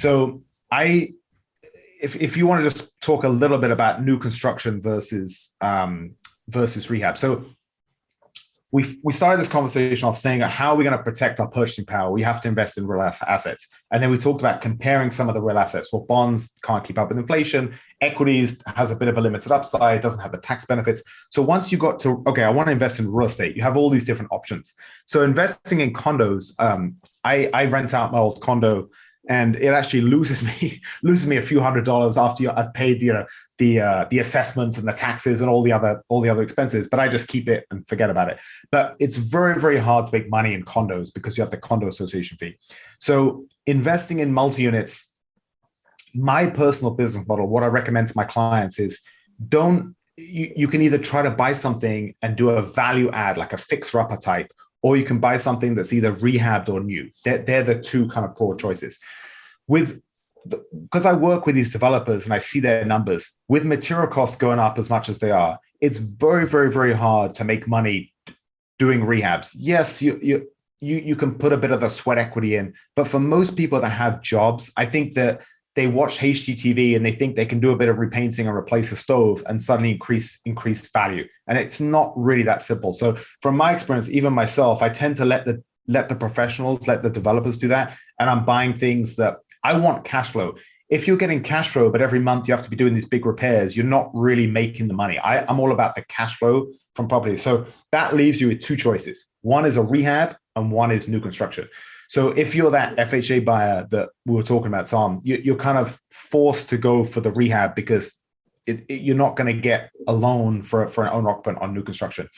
So if you want to just talk a little bit about new construction versus rehab. So we started this conversation off saying, how are we going to protect our purchasing power? We have to invest in real assets. And then we talked about comparing some of the real assets. Well, bonds can't keep up with inflation. Equities has a bit of a limited upside, doesn't have the tax benefits. So once you got to, okay, I want to invest in real estate, you have all these different options. So investing in condos, I rent out my old condo, and it actually loses me a few $100s after I've paid the assessments and the taxes and all the other expenses, but I just keep it and forget about it. But it's very, very hard to make money in condos because you have the condo association fee. So investing in multi-units, my personal business model, what I recommend to my clients is you can either try to buy something and do a value add, like a fixer-upper type, or you can buy something that's either rehabbed or new. They're the two kind of poor choices. Because I work with these developers and I see their numbers, with material costs going up as much as they are, it's very, very, very hard to make money doing rehabs. Yes, you can put a bit of the sweat equity in, but for most people that have jobs, I think that they watch HGTV and they think they can do a bit of repainting and replace a stove and suddenly increase value. And it's not really that simple. So from my experience, even myself, I tend to let the professionals, let the developers do that. And I'm buying things that I want cash flow. If you're getting cash flow, but every month you have to be doing these big repairs, you're not really making the money. I'm all about the cash flow from property. So that leaves you with two choices. One is a rehab and one is new construction. So if you're that FHA buyer that we were talking about, Tom, you're kind of forced to go for the rehab because you're not going to get a loan for an owner occupant on new construction.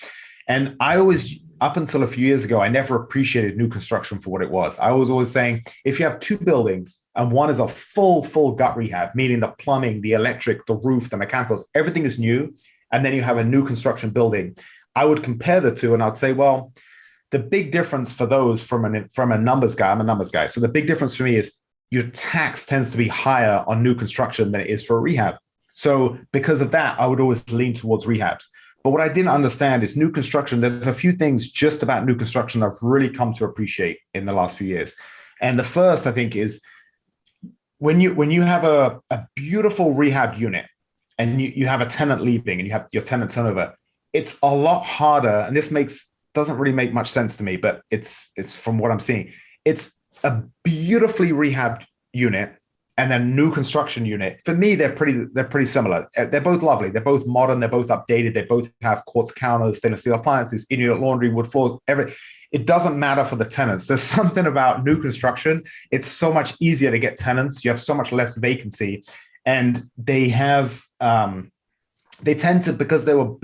And I always, up until a few years ago, I never appreciated new construction for what it was. I was always saying, if you have two buildings and one is a full gut rehab, meaning the plumbing, the electric, the roof, the mechanicals, everything is new, and then you have a new construction building, I would compare the two and I'd say, well, the big difference for those from a numbers guy, I'm a numbers guy. So the big difference for me is your tax tends to be higher on new construction than it is for a rehab. So because of that, I would always lean towards rehabs. But what I didn't understand is new construction. There's a few things just about new construction I've really come to appreciate in the last few years. And the first, I think, is when you have a beautiful rehab unit and you have a tenant leaving and you have your tenant turnover, it's a lot harder. And this doesn't really make much sense to me, but it's from what I'm seeing. It's a beautifully rehabbed unit and then new construction unit. For me, they're pretty similar. They're both lovely. They're both modern. They're both updated. They both have quartz counters, stainless steel appliances, in-unit laundry, wood floors, everything. It doesn't matter for the tenants. There's something about new construction. It's so much easier to get tenants. You have so much less vacancy, and they tend to, because they were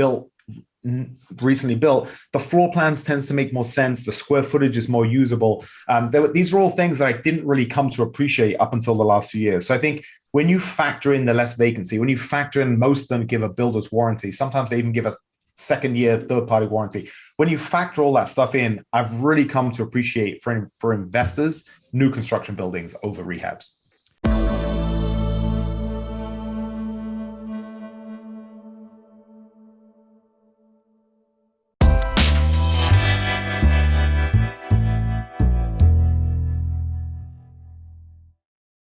recently built, the floor plans tends to make more sense. The square footage is more usable. These are all things that I didn't really come to appreciate up until the last few years. So I think when you factor in the less vacancy, when you factor in most of them give a builder's warranty, sometimes they even give a second-year third-party warranty. When you factor all that stuff in, I've really come to appreciate for investors new construction buildings over rehabs.